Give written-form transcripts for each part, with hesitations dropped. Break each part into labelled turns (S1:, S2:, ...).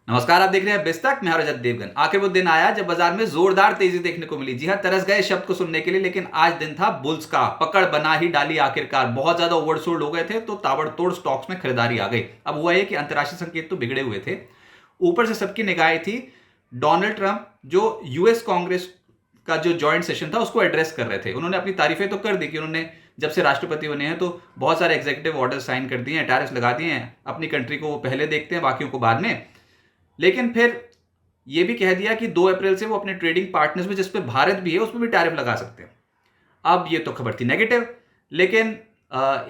S1: नमस्कार, आप देख रहे हैं बिस्तक। मैं हूं रजत देवगन। आखिर वो दिन आया जब बाजार में जोरदार तेजी देखने को मिली। जी हां, तरस गए शब्द को सुनने के लिए, लेकिन आज दिन था बुल्स का। पकड़ बना ही डाली आखिरकार। बहुत ज्यादा ओवरसोल्ड हो गए थे तो ताबड़तोड़ स्टॉक्स में खरीदारी आ गई। अब हुआ है कि अंतर्राष्ट्रीय संकेत तो बिगड़े हुए थे, ऊपर से सबकी निगाहें थी डोनाल्ड ट्रंप जो यूएस कांग्रेस का जो ज्वाइंट सेशन था उसको एड्रेस कर रहे थे। उन्होंने अपनी तारीफें तो कर दी कि उन्होंने जब से राष्ट्रपति बने हैं तो बहुत सारे एग्जीक्यूटिव ऑर्डर साइन कर दिए हैं, टैरिफ लगा दिए हैं। अपनी कंट्री को वो पहले देखते हैं, बाकियों को बाद में। लेकिन फिर यह भी कह दिया कि 2 अप्रैल से वो अपने ट्रेडिंग पार्टनर्स में, जिसपे भारत भी है, उसमें भी टैरिफ लगा सकते हैं। अब ये तो खबर थी नेगेटिव, लेकिन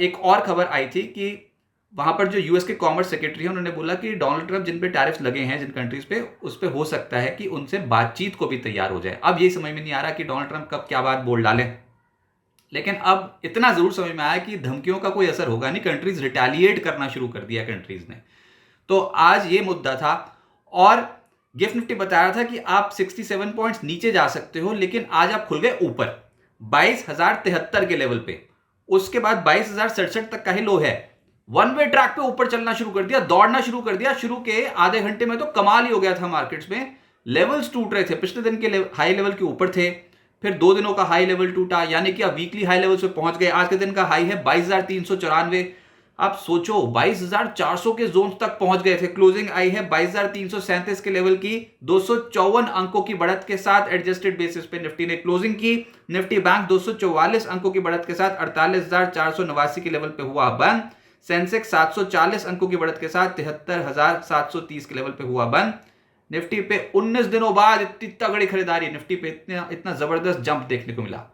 S1: एक और खबर आई थी कि वहां पर जो यूएस के कॉमर्स सेक्रेटरी हैं उन्होंने बोला कि डोनाल्ड ट्रंप जिन पे टैरिफ लगे हैं, जिन कंट्रीज पे, उस पे हो सकता है कि उनसे बातचीत को भी तैयार हो जाए। अब यही समझ में नहीं आ रहा कि डोनाल्ड ट्रंप कब क्या बात बोल डालें, लेकिन अब इतना जरूर समझ में आया कि धमकियों का कोई असर होगा नहीं। कंट्रीज रिटेलिएट करना शुरू कर दिया कंट्रीज ने। तो आज ये मुद्दा था। और गिफ्ट निफ्टी बता रहा था कि आप 67 पॉइंट्स नीचे जा सकते हो, लेकिन आज आप खुल गए ऊपर 22,073 के लेवल पे। उसके बाद 22,067 तक का ही लो है। वन वे ट्रैक पे ऊपर चलना शुरू कर दिया, दौड़ना शुरू कर दिया। शुरू के आधे घंटे में तो कमाल ही हो गया था मार्केट्स में। लेवल्स टूट रहे थे, पिछले दिन के हाई लेवल के ऊपर थे, फिर 2 दिनों का हाई लेवल टूटा, यानी कि अब वीकली हाई लेवल पे पहुंच गए। आज के दिन का हाई है 22,394। आप सोचो 22,400 के जोन तक पहुंच गए थे। क्लोजिंग आई है 22,337 के लेवल की। 254 अंकों की बढ़त के साथ एडजस्टेड बेसिस पे निफ्टी ने क्लोजिंग की। निफ्टी बैंक 244 अंकों की बढ़त के साथ 48,489 के लेवल पे हुआ बंद। सेंसेक्स 740 अंकों की बढ़त के साथ 73,730 के लेवल पे हुआ बंद। निफ्टी पे 19 दिनों बाद इतनी तगड़ी खरीदारी, निफ्टी पे इतना जबरदस्त जंप देखने को मिला।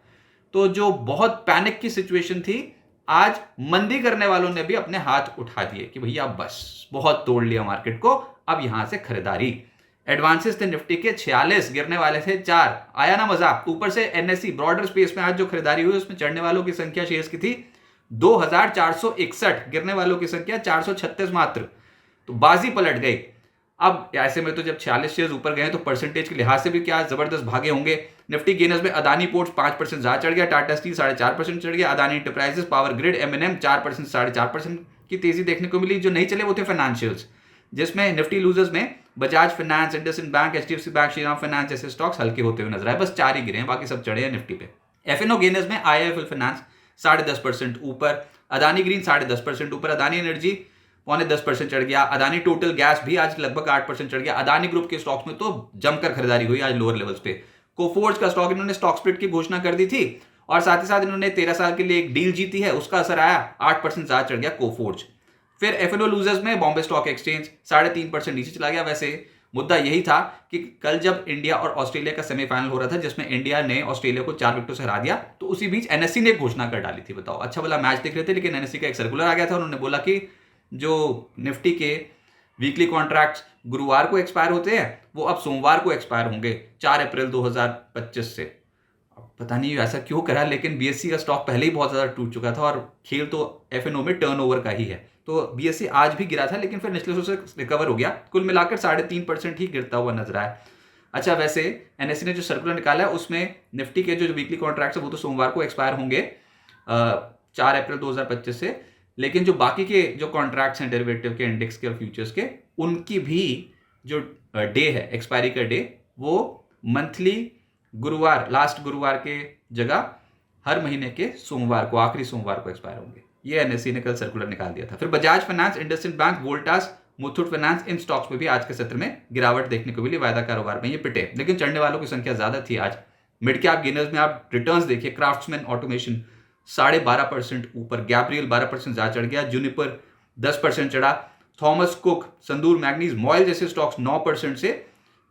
S1: तो जो बहुत पैनिक की सिचुएशन थी, आज मंदी करने वालों ने भी अपने हाथ उठा दिए कि भैया बस बहुत तोड़ लिया मार्केट को, अब यहां से खरीदारी। एडवांसेस थे निफ्टी के 46, गिरने वाले थे 4। आया ना मजा। ऊपर से एनएससी ब्रॉडर स्पेस में आज जो खरीदारी हुई उसमें चढ़ने वालों की संख्या शेयर्स की थी 2,461, गिरने वालों की संख्या 436 मात्र। तो बाजी पलट गई। अब ऐसे में तो जब 46 शेयर्स ऊपर गए तो परसेंटेज के लिहाज से भी क्या जबरदस्त भागे होंगे। निफ्टी गेनर्स में अदानी पोर्ट्स 5% ज्यादा चढ़ गया, टाटा स्टील 4.5% चढ़ गया, Adani enterprises, power grid, MNM 4%, 4.5% की तेजी देखने को मिली। जो नहीं चले वो थे फाइनेंशियल्स, जिसमें निफ्टी लूजर्स में Bajaj finance, IndusInd bank, HDFC bank, Shriram finance जैसे स्टॉक्स हल्के होते हुए नजर आए। बस 4 ही गिरे हैं, बाकी सब चढ़े हैं निफ्टी पे। एफएनओ गेनर्स में आईआईएफएल फाइनेंस 10.5% ऊपर, अदानी ग्रीन 10.5% ऊपर, अदानी एनर्जी 9.5% चढ़ गया, अदानी टोटल गैस भी आज लगभग 8% चढ़ गया। अदानी ग्रुप के स्टॉक्स में तो जमकर खरीदारी हुई आज लोअर लेवल्स पे। कोफोर्ज का स्टॉक, इन्होंने स्टॉक स्प्लिट की घोषणा कर दी थी और साथ ही साथ इन्होंने 13 साल के लिए एक डील जीती है, उसका असर आया, 8% ज्यादा चढ़ गया कोफोर्ज। फिर एफएनओ लूजर्स में बॉम्बे स्टॉक एक्सचेंज 3.5% नीचे चला गया। वैसे मुद्दा यही था कि कल जब इंडिया और ऑस्ट्रेलिया का सेमीफाइनल हो रहा था, जिसमें इंडिया ने ऑस्ट्रेलिया को 4 विकेटों से हरा दिया, तो उसी बीच एनएससी ने घोषणा कर डाली थी। बताओ, अच्छा भला मैच देख रहे थे, लेकिन एनएससी का एक सर्कुलर आ गया था। उन्होंने बोला कि जो निफ्टी के वीकली कॉन्ट्रैक्ट्स गुरुवार को एक्सपायर होते हैं वो अब सोमवार को एक्सपायर होंगे 4 अप्रैल 2025 से। अब पता नहीं ऐसा क्यों करा, लेकिन बीएससी का स्टॉक पहले ही बहुत ज्यादा टूट चुका था और खेल तो एफएनओ में टर्नओवर का ही है। तो बीएससी आज भी गिरा था, लेकिन फिर निचले से रिकवर हो गया। कुल मिलाकर 3.5% ही गिरता हुआ नजर आया। अच्छा, वैसे एनएससी ने जो सर्कुलर निकाला है उसमें निफ्टी के जो वीकली कॉन्ट्रैक्ट्स है वो तो सोमवार को एक्सपायर होंगे 4 अप्रैल 2025 से, लेकिन जो बाकी के जो कॉन्ट्रैक्ट्स हैं डेरिवेटिव के, इंडेक्स के और फ्यूचर्स के, उनकी भी जो डे है एक्सपायरी का डे, वो मंथली गुरुवार, लास्ट गुरुवार के जगह हर महीने के सोमवार को, आखिरी सोमवार को एक्सपायर होंगे। ये एनएससी ने कल सर्कुलर निकाल दिया था। फिर Bajaj finance, IndusInd bank, Voltas, Muthoot finance, इन स्टॉक्स में भी आज के सत्र में गिरावट देखने को मिली। वायदा कारोबार में ये पिटे, लेकिन चढ़ने वालों की संख्या ज्यादा थी आज। मिड कैप गेनर्स में आप रिटर्न्स देखिए, क्राफ्ट्समैन ऑटोमेशन 12.5% ऊपर, गैब्रियल 12% ज्यादा चढ़ गया, जूनिपर 10% चढ़ा, थॉमस कुक, संदूर मैग्नीज, मॉयल जैसे स्टॉक्स 9% से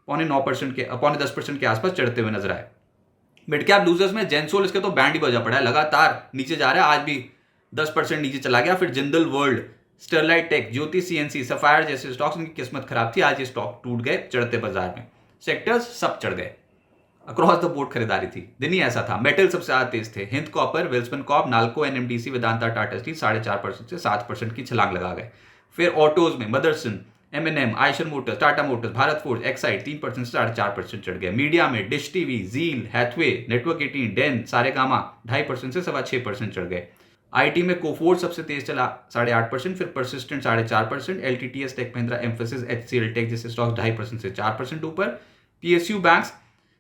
S1: 10% के आसपास चढ़ते हुए नजर आए। मिड कैप लूजर्स में जेंसोल, इसके तो बैंड ही बजा पड़ा है, लगातार नीचे जा रहा है, आज भी 10% नीचे चला गया। फिर जिंदल वर्ल्ड, स्टरलाइट टेक, ज्योति सीएनसी, सफायर जैसे स्टॉक्स, उनकी किस्मत खराब थी, आज ये स्टॉक टूट गए चढ़ते बाजार में। सेक्टर्स सब चढ़ गए, अक्रॉस द बोर्ड खरीदारी थी। दिन ही ऐसा था। मेटल सबसे ज्यादा तेज थे, Hind copper, Welspun corp, Nalco, NMDC, Vedanta, Tata steel 4.5% से 7% की छलांग लगा गए। फिर ऑटोज में Motherson, MNM, Eicher motors, Tata motors, Bharat forge, Exide 3% से 4.5% चढ़ गए। मीडिया में dish TV, Zee, Hathway, network 18, Den, Saregama 2.5% से 6.25% चढ़ गए। आईटी में कोफोर्ज सबसे तेज चला 8.5%, फिर persistent 4.5%, LTTS, tech Mahindra, Mphasis, HCL tech जैसे स्टॉक्स 2.5% से 4% ऊपर। पीएसयू बैंक्स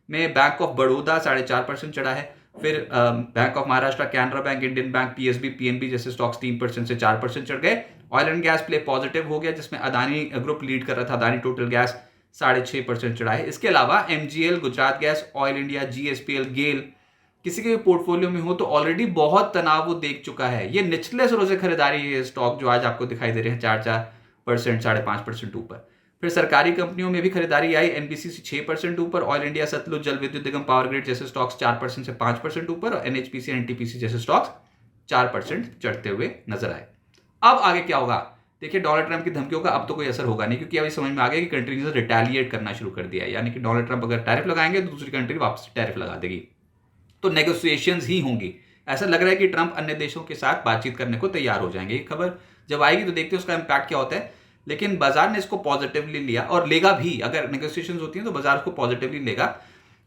S1: में बैंक ऑफ बड़ौदा 4.5% चढ़ा है, फिर bank of Maharashtra, Canara bank, Indian bank, PSB, PNB जैसे स्टॉक्स 3% से 4% चढ़ गए। Oil and gas play positive हो गया, जिसमें अदानी ग्रुप लीड कर रहा था, अदानी टोटल गैस 6.5% चढ़ा है। इसके अलावा MGL, Gujarat gas, oil India, GSPL, GAIL किसी के भी पोर्टफोलियो में हो तो ऑलरेडी बहुत तनाव वो देख चुका है। ये निचले स्रोत से खरीदारी है स्टॉक जो आज आपको दिखाई दे रहे हैं 4%, 5.5% ऊपर। फिर सरकारी कंपनियों में भी खरीदारी आई, एनबीसीसी 6% ऊपर, ऑयल इंडिया, सतलुज जल विद्युत निगम, पावर ग्रिड जैसे स्टॉक्स 4% से 5% ऊपर, और एनएचपीसी, एनटीपीसी जैसे स्टॉक्स 4% चढ़ते हुए नजर आए। अब आगे क्या होगा? देखिए, डोनाल्ड ट्रंप की धमकियों का अब तो कोई असर होगा नहीं, क्योंकि अभी समझ में आ गया कि कंट्री ने रिटेलिएट करना शुरू कर दिया है, यानी कि डोनाल्ड ट्रंप अगर टैरिफ लगाएंगे तो दूसरी कंट्री वापस टैरिफ लगा देगी, तो नेगोशिएशंस ही होंगी। ऐसा लग रहा है कि ट्रंप अन्य देशों के साथ बातचीत करने को तैयार हो जाएंगे। ये खबर जब आएगी तो देखते हैं उसका इम्पैक्ट क्या होता है, लेकिन बाजार ने इसको पॉजिटिवली लिया और लेगा भी। अगर नेगोशिएशंस होती हैं तो बाजार को पॉजिटिवली लेगा।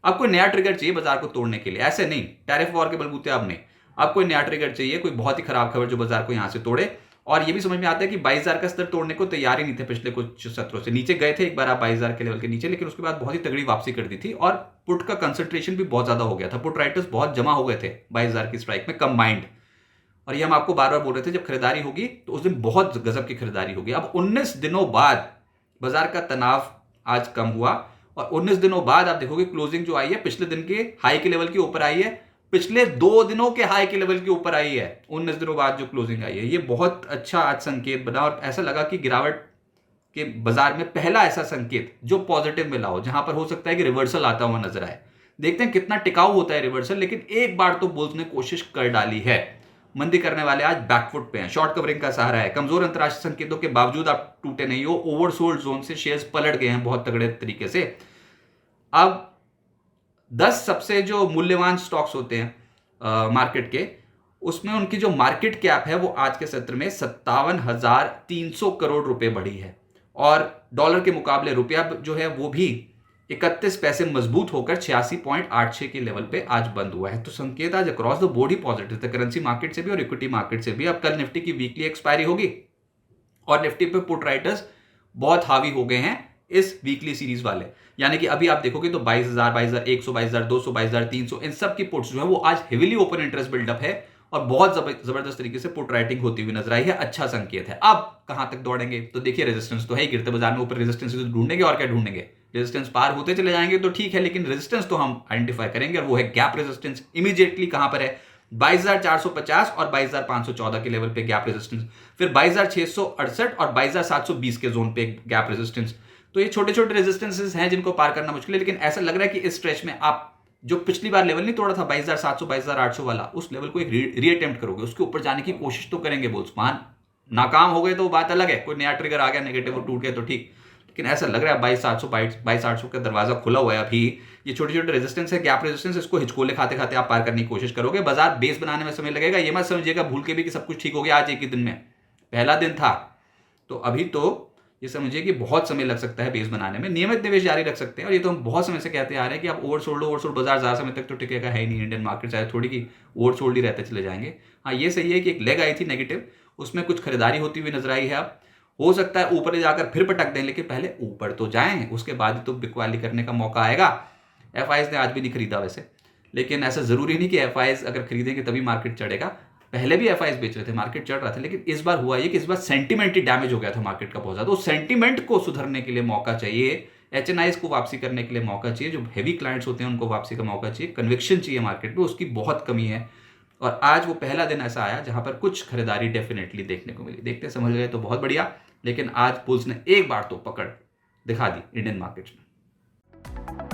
S1: अब कोई नया ट्रिगर चाहिए बाजार को तोड़ने के लिए, ऐसे नहीं टैरिफ वॉर के बलबूते अब नहीं, अब कोई नया ट्रिगर चाहिए, कोई बहुत ही खराब खबर जो बाजार को यहां से तोड़े। और ये भी समझ में आता है कि 22,000 का स्तर तोड़ने को तैयार ही नहीं थे पिछले कुछ सत्रों से। नीचे गए थे एक बार आप 22,000 के लेवल के नीचे, लेकिन उसके बाद बहुत ही तगड़ी वापसी कर दी थी और पुट का कंसंट्रेशन भी बहुत ज्यादा हो गया था। पुट राइटर्स बहुत जमा हो गए थे 22,000 की स्ट्राइक में कंबाइंड। और ये हम आपको बार बार बोल रहे थे जब खरीदारी होगी तो उस दिन बहुत गजब की खरीदारी होगी। अब 19 दिनों बाद बाजार का तनाव आज कम हुआ और 19 दिनों बाद आप देखोगे क्लोजिंग जो आई है पिछले दिन के हाई के लेवल के ऊपर आई है, पिछले 2 दिनों के हाई के लेवल के ऊपर आई है। 19 दिनों बाद जो क्लोजिंग आई है, ये बहुत अच्छा आज संकेत बना और ऐसा लगा कि गिरावट के बाजार में पहला ऐसा संकेत जो पॉजिटिव मिला हो, जहां पर हो सकता है कि रिवर्सल आता हुआ नजर आए। देखते हैं कितना टिकाऊ होता है रिवर्सल, लेकिन एक बार तो बुल्स ने कोशिश कर डाली है। मंदी करने वाले आज बैकफुट पे हैं, शॉर्ट कवरिंग का सहारा है। कमजोर अंतरराष्ट्रीय संकेतों के बावजूद आप टूटे नहीं हो, ओवरसोल्ड जोन से शेयर्स पलट गए हैं बहुत तगड़े तरीके से। अब 10 सबसे जो मूल्यवान स्टॉक्स होते हैं मार्केट के, उसमें उनकी जो मार्केट कैप है वो आज के सत्र में 57,300 करोड़ रुपए बढ़ी है और डॉलर के मुकाबले रुपया जो है वो भी 31 पैसे मजबूत होकर 86.86 के लेवल पे आज बंद हुआ है। तो संकेत आज across the board he positive थे, करेंसी मार्केट से भी और इक्विटी मार्केट से भी। अब कल निफ्टी की वीकली एक्सपायरी होगी और निफ्टी पे पुट राइटर्स बहुत हावी हो गए हैं इस वीकली सीरीज वाले, यानी कि अभी आप देखोगे तो 22,000, 22,100, 22,200, 22,300 इन सब की पुट्स जो है वो आज हेवीली ओपन इंटरेस्ट बिल्डअप है और बहुत जबरदस्त तरीके से पुट राइटिंग होती हुई नजर आई है। अच्छा संकेत है। अब कहां तक दौड़ेंगे? तो देखिए, रेजिस्टेंस तो है ही, गिरते बाजार में ऊपर रेजिस्टेंस तो ढूंढेंगे और क्या ढूंढेंगे। रेजिस्टेंस पार होते चले जाएंगे तो ठीक है, लेकिन रेजिस्टेंस तो हम आइडेंटिफाई करेंगे और वो है गैप रेजिस्टेंस। इमीडिएटली कहां पर है? 22,450 और 22,514 के लेवल पे गैप रेजिस्टेंस, फिर 22,668 और 22,720 के जोन पे गैप रेजिस्टेंस। तो ये छोटे छोटे रेजिस्टेंसेस हैं जिनको पार करना मुश्किल है, लेकिन ऐसा लग रहा है कि इस स्ट्रेच में आप जो पिछली बार लेवल नहीं तोड़ा था 22,700, 22,800 वाला, उस लेवल को एक रीअटेम्प्ट करोगे, उसके ऊपर जाने की कोशिश तो करेंगे बुल्स। नाकाम हो गए तो बात अलग है, कोई नया ट्रिगर आ गया नेगेटिव और टूट गया तो ठीक, लेकिन ऐसा लग रहा है 22,800 का दरवाजा खुला हुआ है अभी। ये छोटे छोटे रेजिस्टेंस है, गैप रेजिस्टेंस, इसको हिचकोले खाते खाते आप पार करने की कोशिश करोगे। बाजार बेस बनाने में समय लगेगा, ये मत समझिएगा भूल के भी कि सब कुछ ठीक हो गया आज एक ही दिन में, पहला दिन था। तो अभी तो ये समझिए कि बहुत समय लग सकता है बेस बनाने में। नियमित निवेश जारी रख सकते हैं और ये तो हम बहुत समय से कहते आ रहे हैं कि आप ओवरसोल्ड बाजार ज्यादा समय तक तो टिकेगा है ही नहीं। इंडियन मार्केट चाहे थोड़ी की ओवरसोल्ड ही रहते चले जाएंगे। हाँ, ये सही है कि एक लेग आई थी नेगेटिव, उसमें कुछ खरीदारी होती हुई नजर आई है। अब हो सकता है ऊपर जाकर फिर पटक दें, लेकिन पहले ऊपर तो जाएं, उसके बाद ही तो बिकवाली करने का मौका आएगा। एफआईएस ने आज भी नहीं खरीदा वैसे, लेकिन ऐसा जरूरी नहीं कि एफआईएस अगर खरीदेंगे तभी मार्केट चढ़ेगा। पहले भी एफआईएस बेच रहे थे, मार्केट चढ़ रहा था, लेकिन इस बार हुआ ये कि इस बार सेंटीमेंट ही डैमेज हो गया था मार्केट का बहुत ज्यादा। उस सेंटीमेंट को सुधरने के लिए मौका चाहिए, एचएनआईएस को वापसी करने के लिए मौका चाहिए, जो हेवी क्लाइंट्स होते हैं उनको वापसी का मौका चाहिए, कन्विक्शन चाहिए मार्केट में, उसकी बहुत कमी है। और आज वो पहला दिन ऐसा आया जहां पर कुछ खरीदारी डेफिनेटली देखने को मिली। देखते समझ गए तो बहुत बढ़िया, लेकिन आज बुल्स ने एक बार तो पकड़ दिखा दी इंडियन मार्केट्स में।